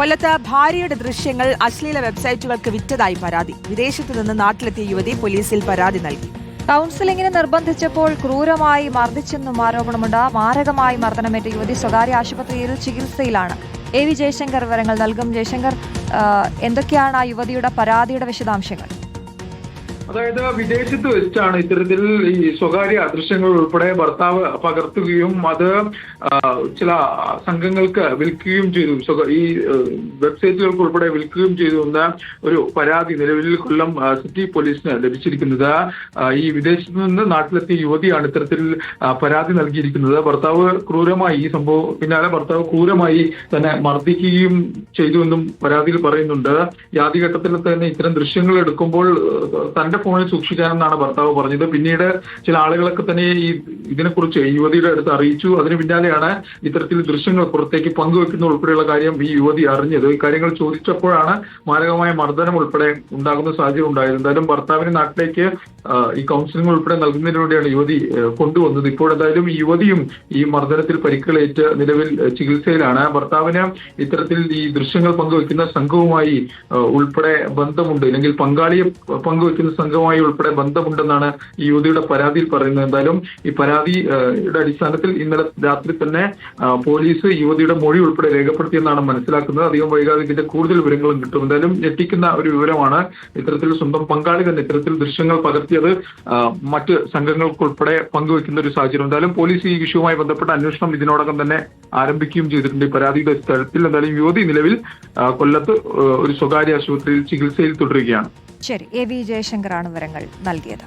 കൊല്ലത്ത് ഭാര്യയുടെ ദൃശ്യങ്ങൾ അശ്ലീല വെബ്സൈറ്റുകൾക്ക് വിറ്റതായി പരാതി. വിദേശത്ത് നിന്ന് നാട്ടിലെത്തിയ യുവതി പോലീസിൽ പരാതി നൽകി. കൌൺസിലിംഗിന് നിർബന്ധിച്ചപ്പോൾ ക്രൂരമായി മർദ്ദിച്ചെന്നും ആരോപണമുണ്ട്. മാരകമായി മർദ്ദനമേറ്റ യുവതി സ്വകാര്യ ആശുപത്രിയിൽ ചികിത്സയിലാണ്. AV ജയശങ്കർ വിവരങ്ങൾ നൽകും. ജയശങ്കർ, എന്തൊക്കെയാണ് ആ യുവതിയുടെ പരാതിയുടെ വിശദാംശങ്ങൾ? അതായത് വിദേശത്ത് വെച്ചാണ് ഇത്തരത്തിൽ ഈ സ്വകാര്യ ദൃശ്യങ്ങൾ ഉൾപ്പെടെ ഭർത്താവ് പകർത്തുകയും അത് ചില സംഘങ്ങൾക്ക് വിൽക്കുകയും ചെയ്തു. ഈ വെബ്സൈറ്റുകൾക്ക് ഉൾപ്പെടെ വിൽക്കുകയും ചെയ്തു എന്ന ഒരു പരാതി നിലവിൽ കൊല്ലം സിറ്റി പോലീസിന് ലഭിച്ചിരിക്കുന്നത്. ഈ വിദേശത്ത് നിന്ന് നാട്ടിലെത്തിയ യുവതിയാണ് ഇത്തരത്തിൽ പരാതി നൽകിയിരിക്കുന്നത്. ഭർത്താവ് ക്രൂരമായി ഈ സംഭവം പിന്നാലെ ഭർത്താവ് ക്രൂരമായി തന്നെ മർദ്ദിക്കുകയും ചെയ്തുവെന്നും പരാതിയിൽ പറയുന്നുണ്ട്. ഈ ആദ്യഘട്ടത്തിൽ തന്നെ ഇത്തരം ദൃശ്യങ്ങൾ എടുക്കുമ്പോൾ തന്റെ ഫോണിൽ സൂക്ഷിക്കാനെന്നാണ് ഭർത്താവ് പറഞ്ഞത്. പിന്നീട് ചില ആളുകളൊക്കെ തന്നെ ഇതിനെക്കുറിച്ച് യുവതിയുടെ അടുത്ത് അറിയിച്ചു. അതിന് പിന്നാലെയാണ് ഇത്തരത്തിൽ ദൃശ്യങ്ങൾ പുറത്തേക്ക് പങ്കുവെക്കുന്ന ഉൾപ്പെടെയുള്ള കാര്യം ഈ യുവതി അറിഞ്ഞത്. ഈ കാര്യങ്ങൾ ചോദിച്ചപ്പോഴാണ് മാരകമായ മർദ്ദനം ഉൾപ്പെടെ ഉണ്ടാകുന്ന സാഹചര്യം ഉണ്ടായത്. എന്തായാലും ഭർത്താവിന് നാട്ടിലേക്ക് ഈ കൗൺസിലിംഗ് ഉൾപ്പെടെ നൽകുന്നതിന് വേണ്ടിയാണ് യുവതി കൊണ്ടുവന്നത്. ഇപ്പോൾ എന്തായാലും ഈ യുവതിയും ഈ മർദ്ദനത്തിൽ പരിക്കുകളേറ്റ് നിലവിൽ ചികിത്സയിലാണ്. ഭർത്താവിന് ഇത്തരത്തിൽ ഈ ദൃശ്യങ്ങൾ പങ്കുവെക്കുന്ന സംഘവുമായി ഉൾപ്പെടെ ബന്ധമുണ്ട്, അല്ലെങ്കിൽ പങ്കാളിയെ പങ്കുവെക്കുന്ന സംഘവുമായി ഉൾപ്പെടെ ബന്ധമുണ്ടെന്നാണ് ഈ യുവതിയുടെ പരാതിയിൽ പറയുന്നത്. എന്തായാലും ഈ പരാതിയുടെ അടിസ്ഥാനത്തിൽ ഇന്നലെ രാത്രി തന്നെ പോലീസ് യുവതിയുടെ മൊഴി ഉൾപ്പെടെ രേഖപ്പെടുത്തിയെന്നാണ് മനസ്സിലാക്കുന്നത്. അധികം വൈകാതെ ഇതിന്റെ കൂടുതൽ വിവരങ്ങളും കിട്ടും. എന്തായാലും ഞെട്ടിക്കുന്ന ഒരു വിവരമാണ്. ഇത്തരത്തിൽ സ്വന്തം പങ്കാളി തന്നെ ഇത്തരത്തിൽ ദൃശ്യങ്ങൾ പകർത്തിയത് മറ്റ് സംഘങ്ങൾക്കുൾപ്പെടെ പങ്കുവെക്കുന്ന ഒരു സാഹചര്യം. എന്തായാലും പോലീസ് ഈ വിഷയവുമായി ബന്ധപ്പെട്ട അന്വേഷണം ഇതിനോടകം തന്നെ ആരംഭിക്കുകയും ചെയ്തിട്ടുണ്ട്. ഈ പരാതിയുടെ സ്ഥലത്തിൽ എന്തായാലും യുവതി നിലവിൽ കൊല്ലത്ത് ഒരു സ്വകാര്യ ആശുപത്രിയിൽ ചികിത്സയിൽ തുടരുകയാണ്. ശരി, AV ജയശങ്കറാണ് വിവരങ്ങൾ നൽകിയത്.